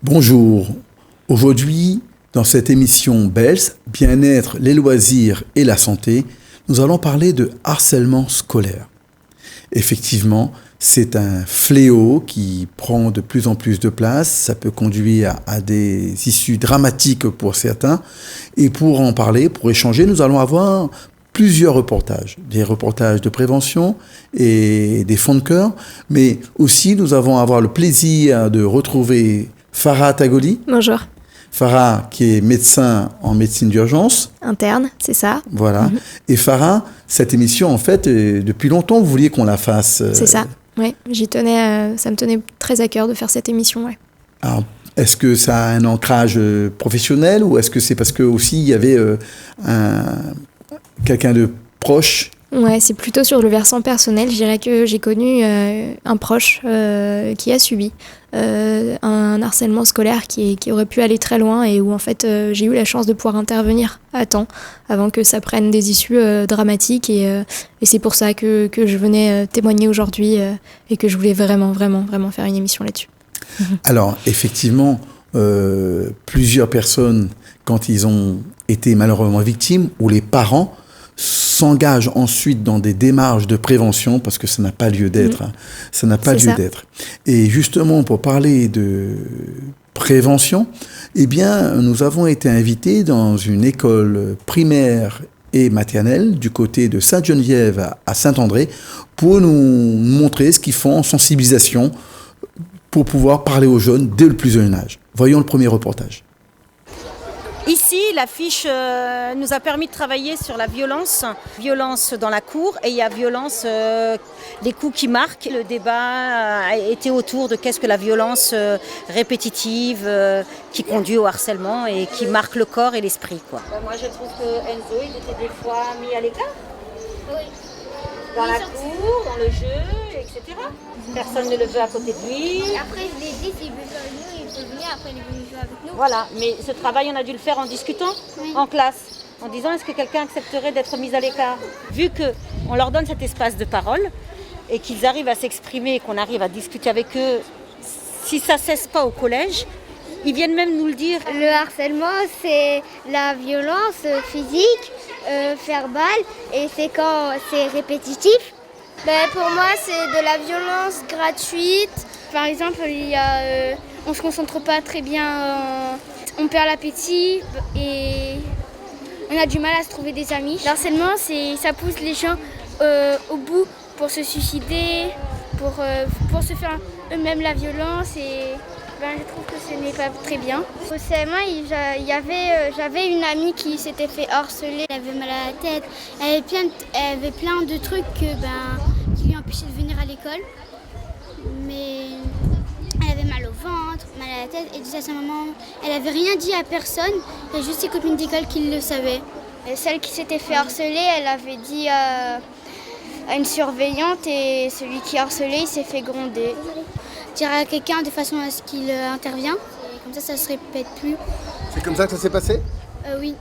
Bonjour. Aujourd'hui, dans cette émission BELS, Bien-être, les loisirs et la santé, nous allons parler de harcèlement scolaire. Effectivement, c'est un fléau qui prend de plus en plus de place. Ça peut conduire à des issues dramatiques pour certains. Et pour en parler, pour échanger, nous allons avoir plusieurs reportages. Des reportages de prévention et des fonds de cœur. Mais aussi, nous allons avoir le plaisir de retrouver Farah Tagoli. Bonjour. Farah, qui est médecin en médecine d'urgence. Interne, c'est ça. Voilà. Et Farah, cette émission, en fait, depuis longtemps, vous vouliez qu'on la fasse. C'est ça. Oui, j'y tenais, ça me tenait très à cœur de faire cette émission. Ouais. Alors, est-ce que ça a un ancrage professionnel ou est-ce que c'est parce que aussi il y avait quelqu'un de proche? Ouais, c'est plutôt sur le versant personnel. Je dirais que j'ai connu un proche qui a subi un harcèlement scolaire qui aurait pu aller très loin et où en fait j'ai eu la chance de pouvoir intervenir à temps avant que ça prenne des issues dramatiques et c'est pour ça que je venais témoigner aujourd'hui et que je voulais vraiment faire une émission là-dessus. Alors effectivement, plusieurs personnes, quand ils ont été malheureusement victimes, ou les parents s'engagent ensuite dans des démarches de prévention parce que ça n'a pas lieu d'être. Ça n'a pas lieu d'être. Et justement, pour parler de prévention, eh bien, nous avons été invités dans une école primaire et maternelle du côté de Sainte-Geneviève à Saint-André pour nous montrer ce qu'ils font en sensibilisation pour pouvoir parler aux jeunes dès le plus jeune âge. Voyons le premier reportage. Ici, l'affiche nous a permis de travailler sur la violence dans la cour et il y a violence, les coups qui marquent. Le débat a été autour de qu'est-ce que la violence répétitive qui conduit au harcèlement et qui marque le corps et l'esprit, quoi. Moi, je trouve que Enzo, il était des fois mis à l'écart. Oui. Dans la cour, dans le jeu, etc. Personne ne le veut à côté de lui. Et après, je l'ai dit, s'il veut jouer avec nous, il peut venir, après il est venu jouer avec nous. Voilà, mais ce travail, on a dû le faire en discutant, en classe, en disant est-ce que quelqu'un accepterait d'être mis à l'écart. Vu qu'on leur donne cet espace de parole et qu'ils arrivent à s'exprimer et qu'on arrive à discuter avec eux, si ça ne cesse pas au collège, ils viennent même nous le dire. Le harcèlement, c'est la violence physique, verbale, et c'est quand c'est répétitif. Pour moi, c'est de la violence gratuite. Par exemple, on ne se concentre pas très bien, on perd l'appétit et on a du mal à se trouver des amis. Le harcèlement, ça pousse les gens au bout pour se suicider, pour se faire eux-mêmes la violence et je trouve que ce n'est pas très bien. Au CM1, j'avais une amie qui s'était fait harceler. Elle avait mal à la tête, elle avait plein de trucs qui lui empêchaient de venir à l'école. Mais elle avait mal au ventre, mal à la tête et disait à sa maman, elle n'avait rien dit à personne, il y a juste ses copines d'école qui le savaient. Et celle qui s'était fait harceler, elle avait dit à une surveillante et celui qui harcelait, il s'est fait gronder. Dire à quelqu'un de façon à ce qu'il intervient, et comme ça ne se répète plus. C'est comme ça que ça s'est passé ? Oui.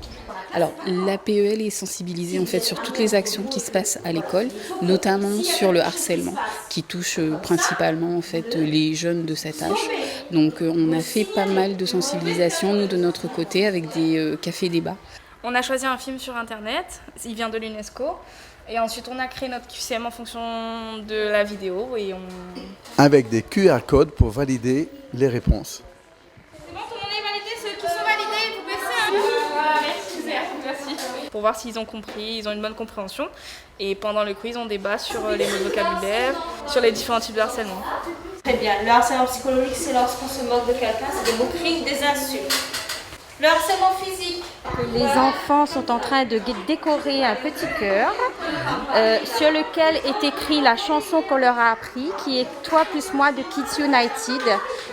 Alors, l'APEL est sensibilisée en fait sur toutes les actions qui se passent à l'école, notamment sur le harcèlement, qui touche principalement en fait les jeunes de cet âge. Donc, on a fait pas mal de sensibilisation, nous de notre côté, avec des cafés-débats. On a choisi un film sur Internet, il vient de l'UNESCO, et ensuite on a créé notre QCM en fonction de la vidéo. Avec des QR codes pour valider les réponses. C'est bon, tout le monde est validé, ceux qui sont validés, vous baissez. Voilà, merci. Pour voir s'ils ont compris, ils ont une bonne compréhension. Et pendant le quiz, on débat sur les mots de vocabulaire, sur les différents types de harcèlement. Très bien. Le harcèlement psychologique, c'est lorsqu'on se moque de quelqu'un, c'est des moqueries, des insultes. Le harcèlement physique. Les enfants sont en train de décorer un petit cœur sur lequel est écrit la chanson qu'on leur a appris, qui est Toi plus moi de Kids United.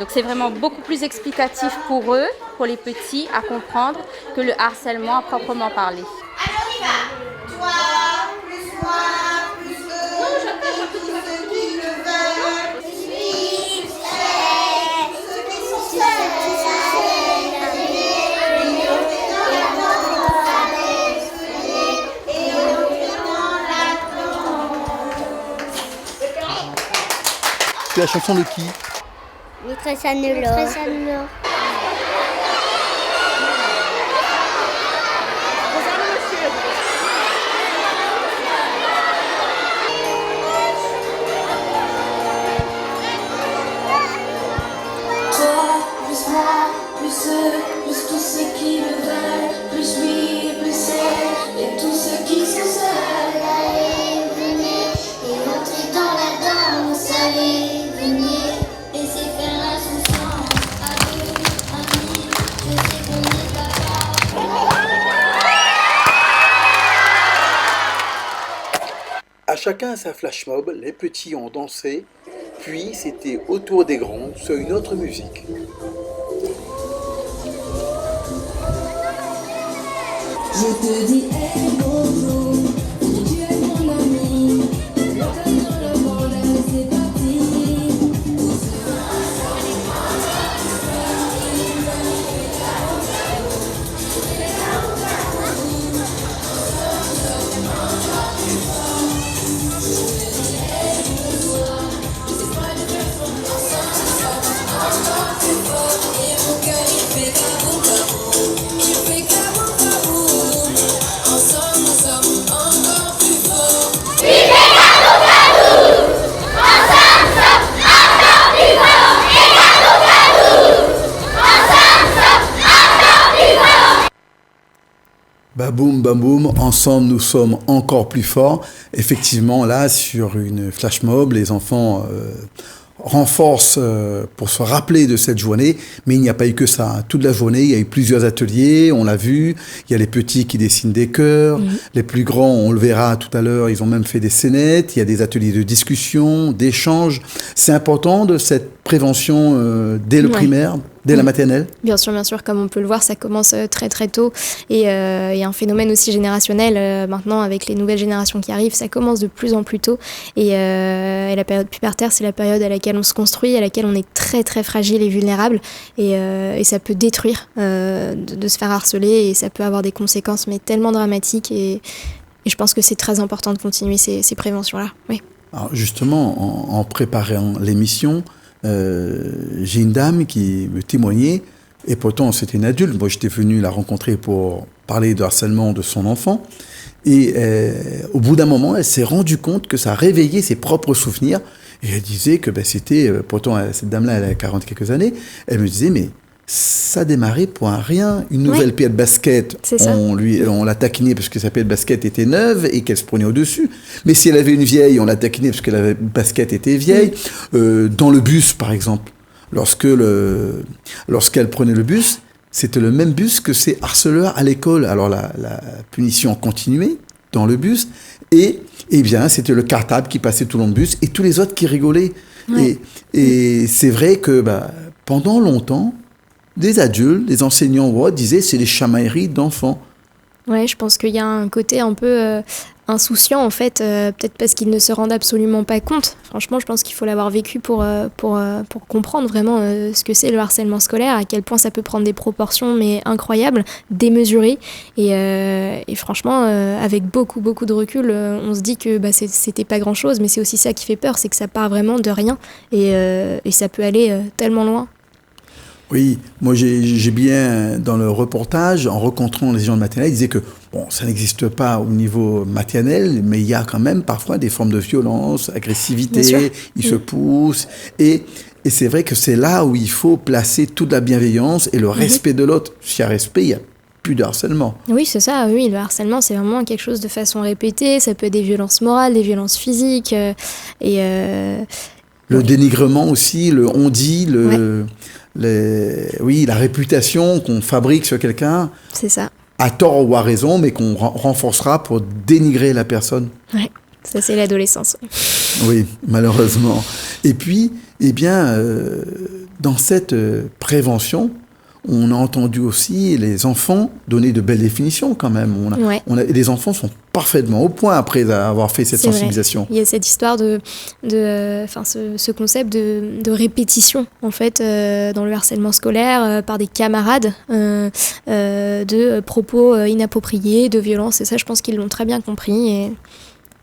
Donc c'est vraiment beaucoup plus explicatif pour eux, pour les petits, à comprendre que le harcèlement à proprement parler. Alors on y va. Toi plus moi plus eux, tous ceux qui le veulent. Suis, ceux qui sont seuls. C'est la chanson de qui ? Maîtresse Anne-Laure. À chacun sa flash mob, les petits ont dansé, puis c'était au tour des grands sur une autre musique. Je te dis hey bonjour, tu es mon ami, welcome dans le monde, c'est parti. Baboum, baboum, ensemble nous sommes encore plus forts. Effectivement, là, sur une flash mob, les enfants renforcent pour se rappeler de cette journée, mais il n'y a pas eu que ça. Toute la journée, il y a eu plusieurs ateliers, on l'a vu. Il y a les petits qui dessinent des cœurs, les plus grands, on le verra tout à l'heure, ils ont même fait des scénettes. Il y a des ateliers de discussion, d'échange. C'est important de cette prévention dès le primaire, dès la maternelle. Bien sûr, comme on peut le voir, ça commence très très tôt. Et il y a un phénomène aussi générationnel. Maintenant, avec les nouvelles générations qui arrivent, ça commence de plus en plus tôt. Et la période pubertaire, c'est la période à laquelle on se construit, à laquelle on est très très fragile et vulnérable. Et ça peut détruire de se faire harceler. Et ça peut avoir des conséquences, mais tellement dramatiques. Et je pense que c'est très important de continuer ces préventions-là. Oui. Alors justement, en préparant l'émission, j'ai une dame qui me témoignait, et pourtant c'était une adulte. Moi j'étais venu la rencontrer pour parler de harcèlement de son enfant, et au bout d'un moment elle s'est rendue compte que ça a réveillé ses propres souvenirs, et elle disait que c'était, pourtant cette dame-là elle a 40 quelques années, elle me disait mais ça démarrait pour un rien, une nouvelle paire de baskets, on l'a taquinée parce que sa paire de baskets était neuve et qu'elle se prenait au-dessus. Mais si elle avait une vieille, on l'a taquinée parce que la basket était vieille. Dans le bus, par exemple, lorsqu'elle prenait le bus, c'était le même bus que ses harceleurs à l'école. Alors la punition continuait dans le bus et bien c'était le cartable qui passait tout le long du bus et tous les autres qui rigolaient. Ouais. Et c'est vrai que pendant longtemps, des adultes, des enseignants disaient c'est des chamailleries d'enfants. Ouais, je pense qu'il y a un côté un peu insouciant en fait, peut-être parce qu'ils ne se rendent absolument pas compte. Franchement, je pense qu'il faut l'avoir vécu pour comprendre vraiment ce que c'est le harcèlement scolaire, à quel point ça peut prendre des proportions mais incroyables, démesurées. Et franchement, avec beaucoup de recul, on se dit que c'était pas grand-chose, mais c'est aussi ça qui fait peur, c'est que ça part vraiment de rien et ça peut aller tellement loin. Oui, moi j'ai bien, dans le reportage, en rencontrant les gens de maternelle, ils disaient que ça n'existe pas au niveau maternel, mais il y a quand même parfois des formes de violence, agressivité, ils se poussent. Et c'est vrai que c'est là où il faut placer toute la bienveillance et le respect de l'autre. S'il y a respect, il n'y a plus de harcèlement. Oui, c'est ça. Oui, le harcèlement, c'est vraiment quelque chose de façon répétée. Ça peut être des violences morales, des violences physiques. Le dénigrement aussi, le on-dit, la réputation qu'on fabrique sur quelqu'un, c'est ça, à tort ou à raison, mais qu'on renforcera pour dénigrer la personne. Ouais, ça c'est l'adolescence. Oui, malheureusement. Et puis, dans cette prévention, on a entendu aussi les enfants donner de belles définitions quand même. Les enfants sont parfaitement au point après avoir fait cette sensibilisation. Il y a cette histoire ce concept de répétition en fait dans le harcèlement scolaire par des camarades de propos inappropriés, de violence, et ça je pense qu'ils l'ont très bien compris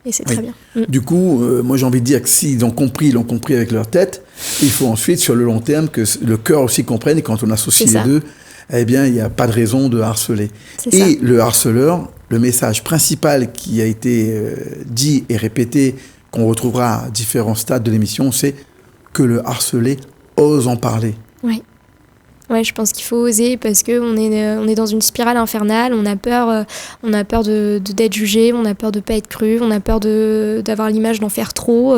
et c'est très bien. Du coup, moi j'ai envie de dire que s'ils l'ont compris, ils l'ont compris avec leur tête. Il faut ensuite, sur le long terme, que le cœur aussi comprenne, et quand on associe les deux, eh bien, il n'y a pas de raison de harceler. Et le harceleur, le message principal qui a été dit et répété, qu'on retrouvera à différents stades de l'émission, c'est que le harcelé ose en parler. Oui. Ouais, je pense qu'il faut oser parce que on est dans une spirale infernale. On a peur d'être jugé, on a peur de pas être cru, on a peur d'avoir l'image d'en faire trop.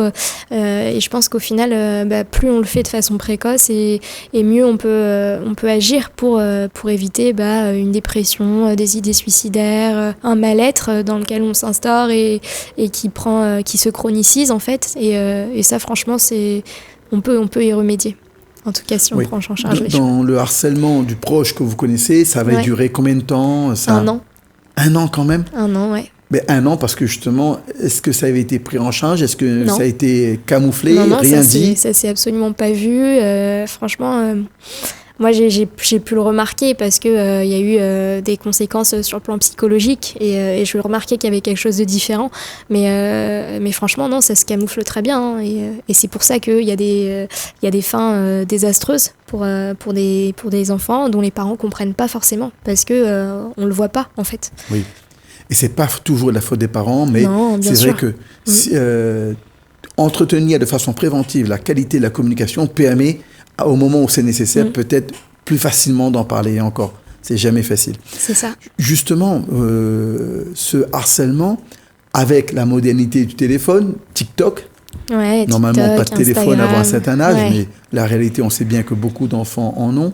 Et je pense qu'au final, plus on le fait de façon précoce et mieux on peut agir pour éviter une dépression, des idées suicidaires, un mal-être dans lequel on s'instaure et qui se chronicise en fait. Et ça, franchement, on peut y remédier. En tout cas, si on prend en charge les choses. Dans le harcèlement du proche que vous connaissez, ça va durer combien de temps? 1 an. 1 an quand même? 1 an, ouais. Mais 1 an parce que justement, est-ce que ça avait été pris en charge? Est-ce que Non. ça a été camouflé? Non, Rien dit? Ça s'est absolument pas vu. Franchement, moi j'ai pu le remarquer parce que y a eu des conséquences sur le plan psychologique et je remarquais qu'il y avait quelque chose de différent. Mais franchement, non, ça se camoufle très bien. Hein, et c'est pour ça qu'il y a des fins désastreuses pour des enfants dont les parents comprennent pas forcément parce que on le voit pas en fait. Oui. Et c'est pas toujours la faute des parents, mais c'est vrai que entretenir de façon préventive la qualité de la communication permet, au moment où c'est nécessaire, peut-être plus facilement d'en parler encore. C'est jamais facile. C'est ça. Justement, ce harcèlement, avec la modernité du téléphone, TikTok, normalement TikTok, pas de téléphone Instagram, avant un certain âge, ouais. mais la réalité, on sait bien que beaucoup d'enfants en ont.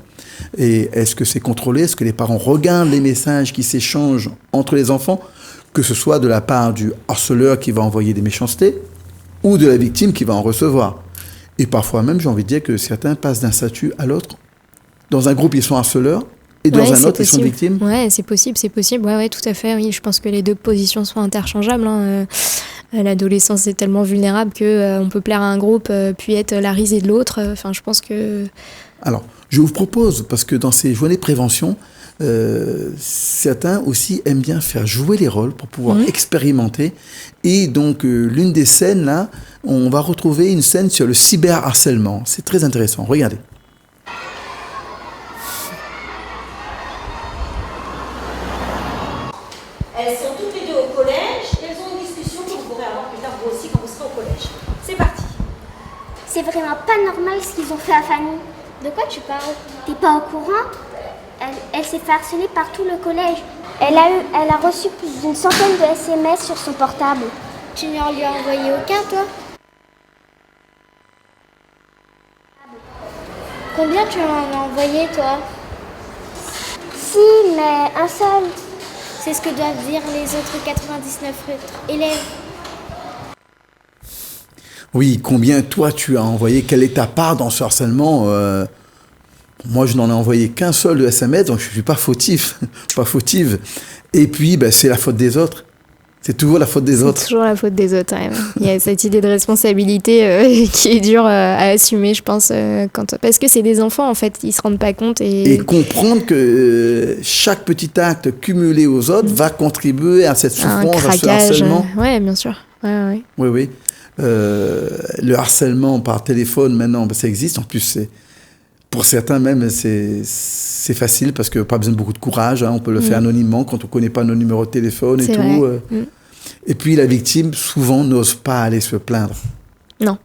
Et est-ce que c'est contrôlé? Est-ce que les parents regardent les messages qui s'échangent entre les enfants, que ce soit de la part du harceleur qui va envoyer des méchancetés ou de la victime qui va en recevoir? Et parfois même, j'ai envie de dire que certains passent d'un statut à l'autre. Dans un groupe, ils sont harceleurs, et dans un autre, ils sont victimes. Ouais, c'est possible. Ouais, tout à fait. Oui, je pense que les deux positions sont interchangeables. Hein. L'adolescence est tellement vulnérable qu'on peut plaire à un groupe, puis être la risée de l'autre. Enfin, je pense que... Alors, je vous propose, parce que dans ces journées de prévention, certains aussi aiment bien faire jouer les rôles pour pouvoir expérimenter. Et donc, l'une des scènes, là, on va retrouver une scène sur le cyberharcèlement. C'est très intéressant. Regardez. Elles sont toutes les deux au collège et elles ont une discussion que vous pourrez avoir plus tard vous aussi quand vous serez au collège. C'est parti. C'est vraiment pas normal ce qu'ils ont fait à Fanny. De quoi tu parles? T'es pas au courant? Elle s'est fait harceler par tout le collège. Elle a reçu plus d'une centaine de SMS sur son portable. Tu n'en lui as envoyé aucun, toi? Combien tu en as envoyé, toi? Si, mais un seul. C'est ce que doivent dire les autres 99 autres élèves. Oui, combien toi tu as envoyé? Quelle est ta part dans ce harcèlement? Moi, je n'en ai envoyé qu'un seul de SMS, donc je ne suis pas fautif, pas fautive. Et puis, c'est la faute des autres. C'est toujours la faute des autres. C'est toujours la faute des autres. Ouais. Il y a cette idée de responsabilité qui est dure à assumer, je pense, parce que c'est des enfants, en fait, ils ne se rendent pas compte. Et comprendre que chaque petit acte cumulé aux autres va contribuer à cette souffrance, à ce harcèlement. Oui, bien sûr. Ouais. Oui. Le harcèlement par téléphone, maintenant, ça existe. En plus, pour certains même, c'est facile parce que pas besoin de beaucoup de courage. Hein, on peut le faire anonymement quand on ne connaît pas nos numéros de téléphone et tout. Et puis la victime, souvent, n'ose pas aller se plaindre. Non.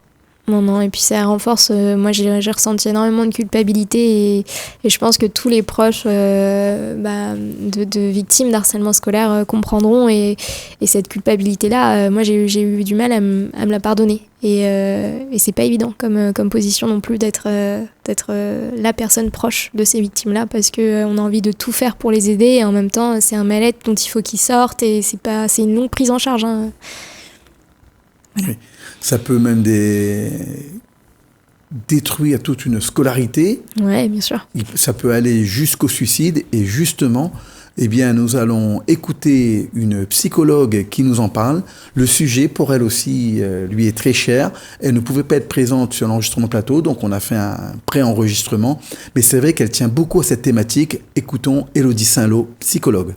Et puis ça renforce. Moi, j'ai ressenti énormément de culpabilité et je pense que tous les proches de victimes d'harcèlement scolaire comprendront. Et cette culpabilité-là, moi, j'ai eu du mal à me la pardonner. Et c'est pas évident comme position non plus d'être la personne proche de ces victimes-là parce qu'on a envie de tout faire pour les aider et en même temps, c'est un mal-être dont il faut qu'ils sortent et c'est une longue prise en charge. Hein. Oui. Ça peut même détruire toute une scolarité. Oui, bien sûr. Ça peut aller jusqu'au suicide. Et justement, nous allons écouter une psychologue qui nous en parle. Le sujet, pour elle aussi, lui est très cher. Elle ne pouvait pas être présente sur l'enregistrement plateau, donc on a fait un pré-enregistrement. Mais c'est vrai qu'elle tient beaucoup à cette thématique. Écoutons Élodie Saint-Lô, psychologue.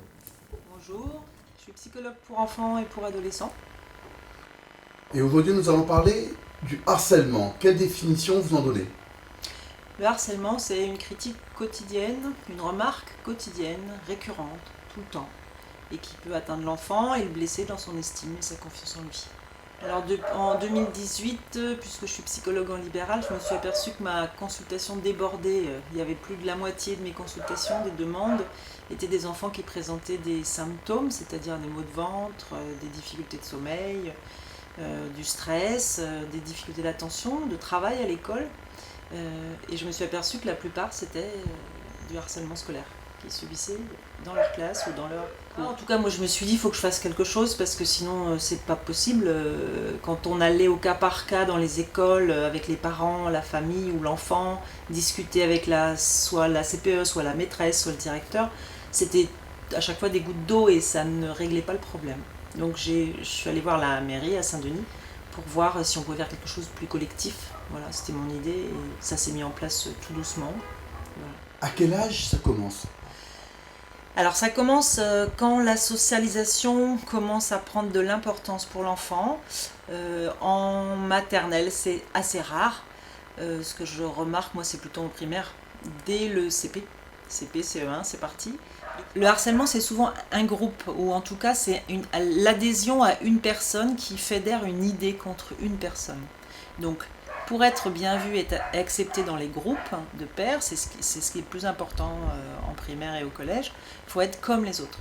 Bonjour, je suis psychologue pour enfants et pour adolescents. Et aujourd'hui, nous allons parler du harcèlement. Quelle définition vous en donnez? Le harcèlement, c'est une critique quotidienne, une remarque quotidienne, récurrente, tout le temps, et qui peut atteindre l'enfant et le blesser dans son estime et sa confiance en lui. Alors en 2018, puisque je suis psychologue en libéral, je me suis aperçue que ma consultation débordait. Il y avait plus de la moitié de mes consultations, des demandes, étaient des enfants qui présentaient des symptômes, c'est-à-dire des maux de ventre, des difficultés de sommeil, du stress, des difficultés d'attention, de travail à l'école. Et je me suis aperçue que la plupart, c'était du harcèlement scolaire qu'ils subissaient dans leur classe ou dans leur cours. En tout cas, moi je me suis dit, il faut que je fasse quelque chose parce que sinon c'est pas possible. Quand on allait au cas par cas dans les écoles avec les parents, la famille ou l'enfant, discuter avec soit la CPE, soit la maîtresse, soit le directeur, c'était à chaque fois des gouttes d'eau et ça ne réglait pas le problème. Donc je suis allée voir la mairie à Saint-Denis pour voir si on pouvait faire quelque chose de plus collectif. Voilà, c'était mon idée et ça s'est mis en place tout doucement. Voilà. À quel âge ça commence? Alors ça commence quand la socialisation commence à prendre de l'importance pour l'enfant. En maternelle, c'est assez rare. Ce que je remarque, moi, c'est plutôt en primaire, dès le CP. CP, CE1, c'est parti. Le harcèlement, c'est souvent un groupe, ou en tout cas, c'est l'adhésion à une personne qui fédère une idée contre une personne. Donc, pour être bien vu et accepté dans les groupes de pairs, c'est ce qui est le plus important en primaire et au collège, il faut être comme les autres.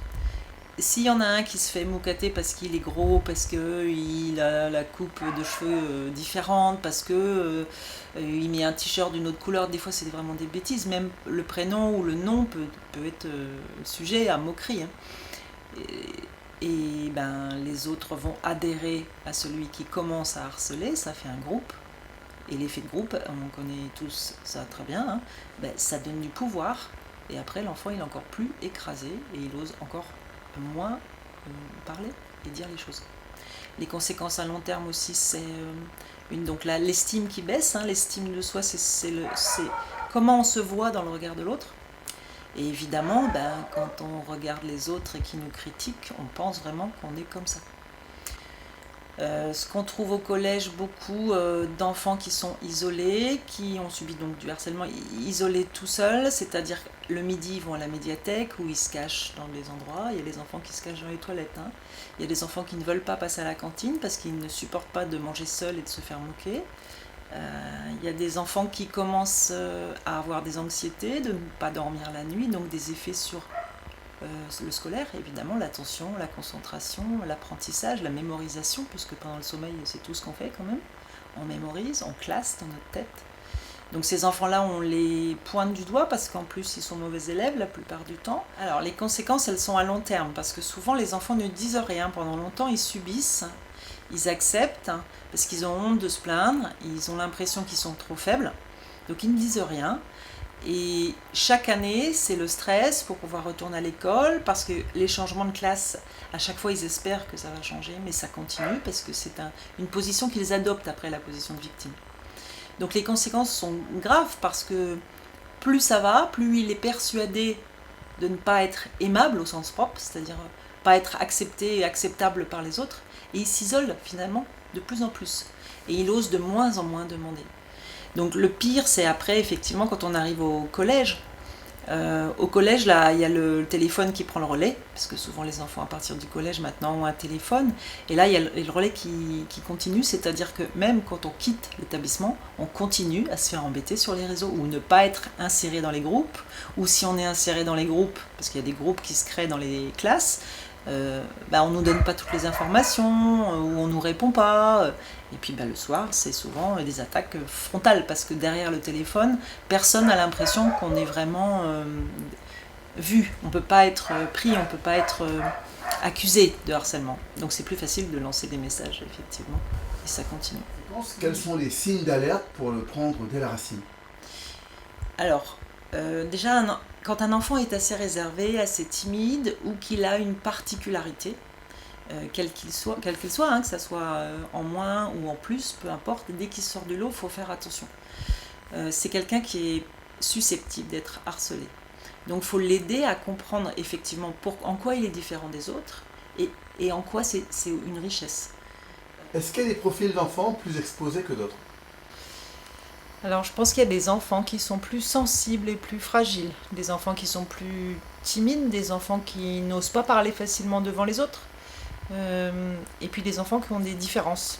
S'il y en a un qui se fait moucater parce qu'il est gros, parce qu'il a la coupe de cheveux différente, parce qu'il met un t-shirt d'une autre couleur, des fois c'est vraiment des bêtises, même le prénom ou le nom peut être sujet à moquerie. Hein. Et les autres vont adhérer à celui qui commence à harceler, ça fait un groupe. Et l'effet de groupe, on connaît tous ça très bien, hein, ça donne du pouvoir. Et après, l'enfant, il est encore plus écrasé et il ose encore moins parler et dire les choses. Les conséquences à long terme aussi, c'est donc l'estime qui baisse. Hein, l'estime de soi, c'est comment on se voit dans le regard de l'autre. Et évidemment, quand on regarde les autres et qui nous critiquent, on pense vraiment qu'on est comme ça. Ce qu'on trouve au collège, beaucoup d'enfants qui sont isolés, qui ont subi donc du harcèlement isolés tout seuls, c'est-à-dire le midi ils vont à la médiathèque où ils se cachent dans les endroits, il y a des enfants qui se cachent dans les toilettes, hein. Il y a des enfants qui ne veulent pas passer à la cantine parce qu'ils ne supportent pas de manger seuls et de se faire moquer. Il y a des enfants qui commencent à avoir des anxiétés, de ne pas dormir la nuit, donc des effets sur le scolaire, évidemment, l'attention, la concentration, l'apprentissage, la mémorisation, puisque pendant le sommeil, c'est tout ce qu'on fait quand même. On mémorise, on classe dans notre tête. Donc ces enfants-là, on les pointe du doigt parce qu'en plus, ils sont mauvais élèves la plupart du temps. Alors les conséquences, elles sont à long terme, parce que souvent, les enfants ne disent rien. Pendant longtemps, ils subissent, ils acceptent, parce qu'ils ont honte de se plaindre, ils ont l'impression qu'ils sont trop faibles, donc ils ne disent rien. Et chaque année, c'est le stress pour pouvoir retourner à l'école, parce que les changements de classe, à chaque fois, ils espèrent que ça va changer, mais ça continue, parce que c'est une position qu'ils adoptent après la position de victime. Donc les conséquences sont graves, parce que plus ça va, plus il est persuadé de ne pas être aimable au sens propre, c'est-à-dire pas être accepté et acceptable par les autres, et il s'isole finalement de plus en plus, et il ose de moins en moins demander. Donc le pire, c'est après, effectivement, quand on arrive au collège. Au collège, là, il y a le téléphone qui prend le relais, parce que souvent les enfants à partir du collège maintenant ont un téléphone. Et là, il y a le relais qui continue, c'est-à-dire que même quand on quitte l'établissement, on continue à se faire embêter sur les réseaux, ou ne pas être inséré dans les groupes, ou si on est inséré dans les groupes, parce qu'il y a des groupes qui se créent dans les classes, on ne nous donne pas toutes les informations, ou on ne nous répond pas. Et puis le soir, c'est souvent des attaques frontales, parce que derrière le téléphone, personne n'a l'impression qu'on est vraiment vu. On ne peut pas être pris, on ne peut pas être accusé de harcèlement. Donc c'est plus facile de lancer des messages, effectivement, et ça continue. Quels sont les signes d'alerte pour le prendre dès la racine? Alors, déjà, quand un enfant est assez réservé, assez timide, ou qu'il a une particularité, quel qu'il soit, hein, que ça soit en moins ou en plus, peu importe, dès qu'il sort de l'eau, il faut faire attention. C'est quelqu'un qui est susceptible d'être harcelé. Donc il faut l'aider à comprendre effectivement en quoi il est différent des autres et en quoi c'est une richesse. Est-ce qu'il y a des profils d'enfants plus exposés que d'autres? Alors je pense qu'il y a des enfants qui sont plus sensibles et plus fragiles, des enfants qui sont plus timides, des enfants qui n'osent pas parler facilement devant les autres. Et puis des enfants qui ont des différences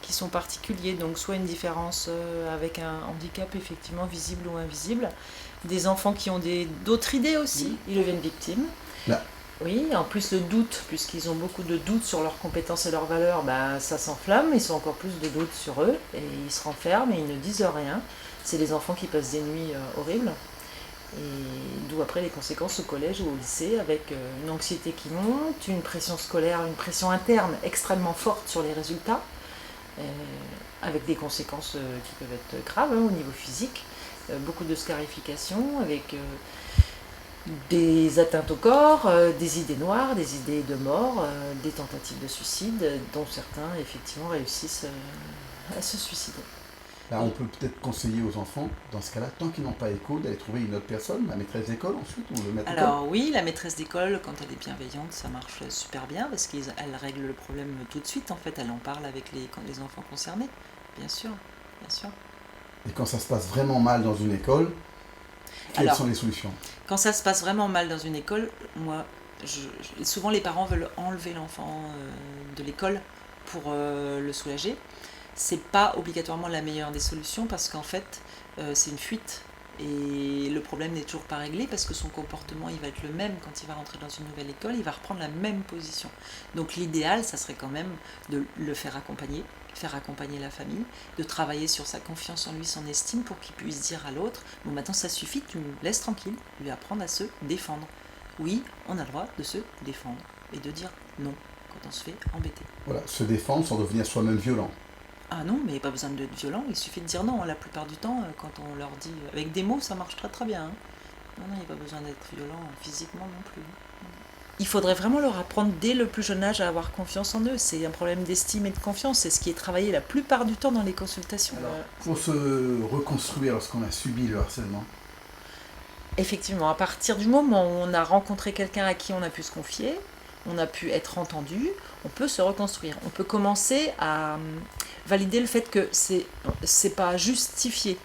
qui sont particuliers, donc soit une différence avec un handicap effectivement visible ou invisible, des enfants qui ont d'autres idées aussi, ils deviennent victimes. Là. Oui, en plus le doute, puisqu'ils ont beaucoup de doutes sur leurs compétences et leurs valeurs, ça s'enflamme, ils ont encore plus de doutes sur eux, et ils se renferment et ils ne disent rien. C'est des enfants qui passent des nuits horribles, et d'où après les conséquences au collège ou au lycée, avec une anxiété qui monte, une pression scolaire, une pression interne extrêmement forte sur les résultats, avec des conséquences qui peuvent être graves au niveau physique, beaucoup de scarification, avec des atteintes au corps, des idées noires, des idées de mort, des tentatives de suicide, dont certains effectivement réussissent à se suicider. Là, on peut peut-être conseiller aux enfants, dans ce cas-là, tant qu'ils n'ont pas écho, d'aller trouver une autre personne, la maîtresse d'école ensuite, ou le maître d'école. Alors oui, la maîtresse d'école, quand elle est bienveillante, ça marche super bien, parce qu'elle règle le problème tout de suite, en fait, elle en parle avec les enfants concernés, bien sûr, bien sûr. Et quand ça se passe vraiment mal dans une école, quelles sont les solutions? Quand ça se passe vraiment mal dans une école, moi, souvent les parents veulent enlever l'enfant de l'école pour le soulager. C'est pas obligatoirement la meilleure des solutions parce qu'en fait, c'est une fuite et le problème n'est toujours pas réglé parce que son comportement il va être le même quand il va rentrer dans une nouvelle école, il va reprendre la même position. Donc l'idéal, ça serait quand même de le faire accompagner la famille, de travailler sur sa confiance en lui, son estime pour qu'il puisse dire à l'autre « Bon, maintenant ça suffit, tu me laisses tranquille », lui apprendre à se défendre. Oui, on a le droit de se défendre et de dire non quand on se fait embêter. Voilà, se défendre sans devenir soi-même violent. Ah non, mais il n'y a pas besoin d'être violent, il suffit de dire non. La plupart du temps, quand on leur dit avec des mots, ça marche très très bien. Non, il n'y a pas besoin d'être violent physiquement non plus. Il faudrait vraiment leur apprendre dès le plus jeune âge à avoir confiance en eux. C'est un problème d'estime et de confiance, c'est ce qui est travaillé la plupart du temps dans les consultations. Alors, pour se reconstruire lorsqu'on a subi le harcèlement. Effectivement, à partir du moment où on a rencontré quelqu'un à qui on a pu se confier, on a pu être entendu, on peut se reconstruire. On peut commencer à valider le fait que c'est pas justifié.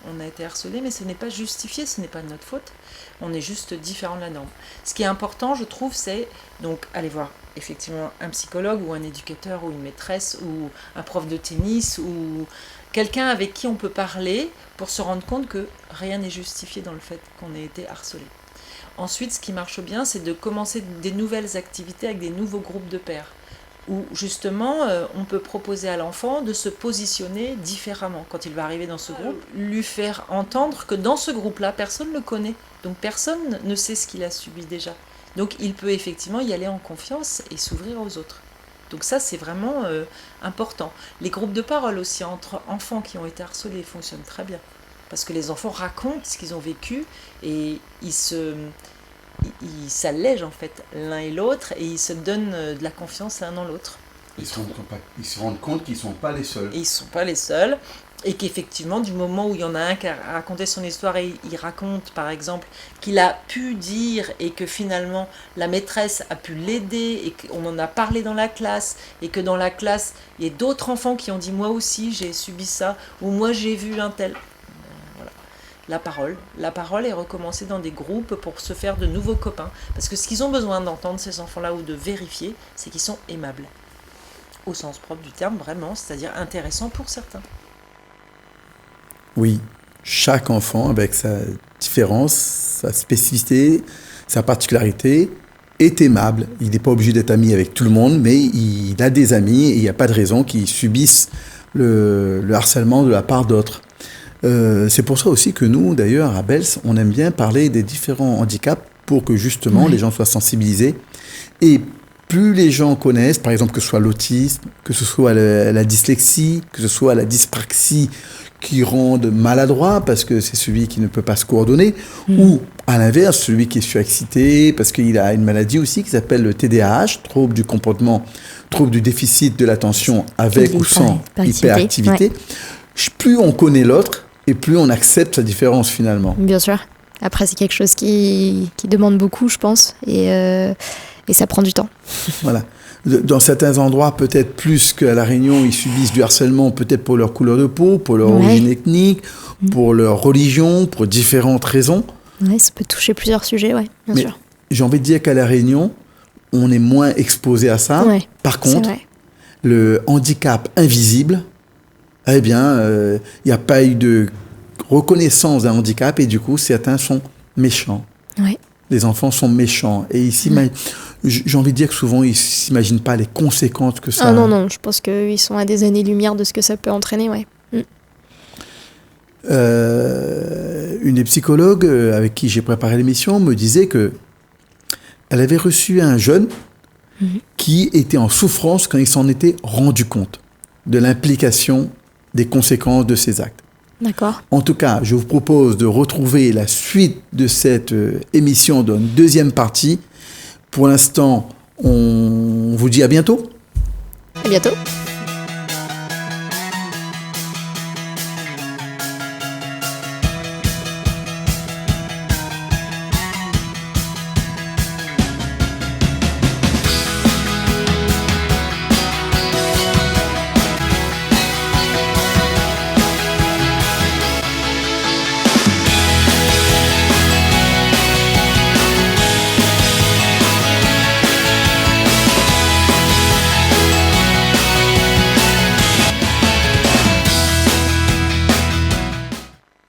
On a été harcelé, mais ce n'est pas justifié, ce n'est pas de notre faute. On est juste différent de la norme. Ce qui est important, je trouve, c'est donc aller voir effectivement un psychologue ou un éducateur ou une maîtresse ou un prof de tennis ou quelqu'un avec qui on peut parler pour se rendre compte que rien n'est justifié dans le fait qu'on ait été harcelé. Ensuite, ce qui marche bien, c'est de commencer des nouvelles activités avec des nouveaux groupes de pairs, où justement, on peut proposer à l'enfant de se positionner différemment. Quand il va arriver dans ce groupe, lui faire entendre que dans ce groupe-là, personne ne le connaît. Donc personne ne sait ce qu'il a subi déjà. Donc il peut effectivement y aller en confiance et s'ouvrir aux autres. Donc ça, c'est vraiment important. Les groupes de parole aussi entre enfants qui ont été harcelés fonctionnent très bien. Parce que les enfants racontent ce qu'ils ont vécu et ils s'allègent en fait l'un et l'autre et ils se donnent de la confiance l'un dans l'autre. Ils se rendent compte qu'ils ne sont pas les seuls. Et ils ne sont pas les seuls. Et qu'effectivement, du moment où il y en a un qui a raconté son histoire et il raconte, par exemple, qu'il a pu dire et que finalement la maîtresse a pu l'aider et qu'on en a parlé dans la classe et que dans la classe, il y a d'autres enfants qui ont dit « moi aussi j'ai subi ça » ou « moi j'ai vu un tel ». Voilà. La parole est recommencée dans des groupes pour se faire de nouveaux copains. Parce que ce qu'ils ont besoin d'entendre, ces enfants-là, ou de vérifier, c'est qu'ils sont aimables. Au sens propre du terme, vraiment, c'est-à-dire intéressants pour certains. Oui, chaque enfant, avec sa différence, sa spécificité, sa particularité, est aimable. Il n'est pas obligé d'être ami avec tout le monde, mais il a des amis et il n'y a pas de raison qu'ils subissent le harcèlement de la part d'autres. C'est pour ça aussi que nous, d'ailleurs, à Bels, on aime bien parler des différents handicaps pour que justement les gens soient sensibilisés. Et plus les gens connaissent, par exemple, que ce soit l'autisme, que ce soit la dyslexie, que ce soit la dyspraxie qui rendent maladroit parce que c'est celui qui ne peut pas se coordonner, ou à l'inverse, celui qui est surexcité parce qu'il a une maladie aussi qui s'appelle le TDAH, trouble du comportement, trouble du déficit de l'attention avec ou sans hyperactivité. Plus on connaît l'autre et plus on accepte sa différence finalement. Bien sûr. Après, c'est quelque chose qui demande beaucoup, je pense, et ça prend du temps. Voilà. Dans certains endroits, peut-être plus qu'à La Réunion, ils subissent du harcèlement, peut-être pour leur couleur de peau, pour leur origine ethnique, pour leur religion, pour différentes raisons. Oui, ça peut toucher plusieurs sujets, bien sûr. J'ai envie de dire qu'à La Réunion, on est moins exposé à ça. Ouais, Par c'est contre, vrai. le handicap invisible, eh bien, il n'y a pas eu de reconnaissance d'un handicap et du coup, certains sont méchants. Ouais. Les enfants sont méchants. Et ici, j'ai envie de dire que souvent, ils ne s'imaginent pas les conséquences que ça Ah non, je pense qu'ils sont à des années-lumière de ce que ça peut entraîner, ouais. Une des psychologues avec qui j'ai préparé l'émission me disait que elle avait reçu un jeune qui était en souffrance quand il s'en était rendu compte de l'implication des conséquences de ses actes. D'accord. En tout cas, je vous propose de retrouver la suite de cette émission dans une deuxième partie. Pour l'instant, on vous dit à bientôt. À bientôt.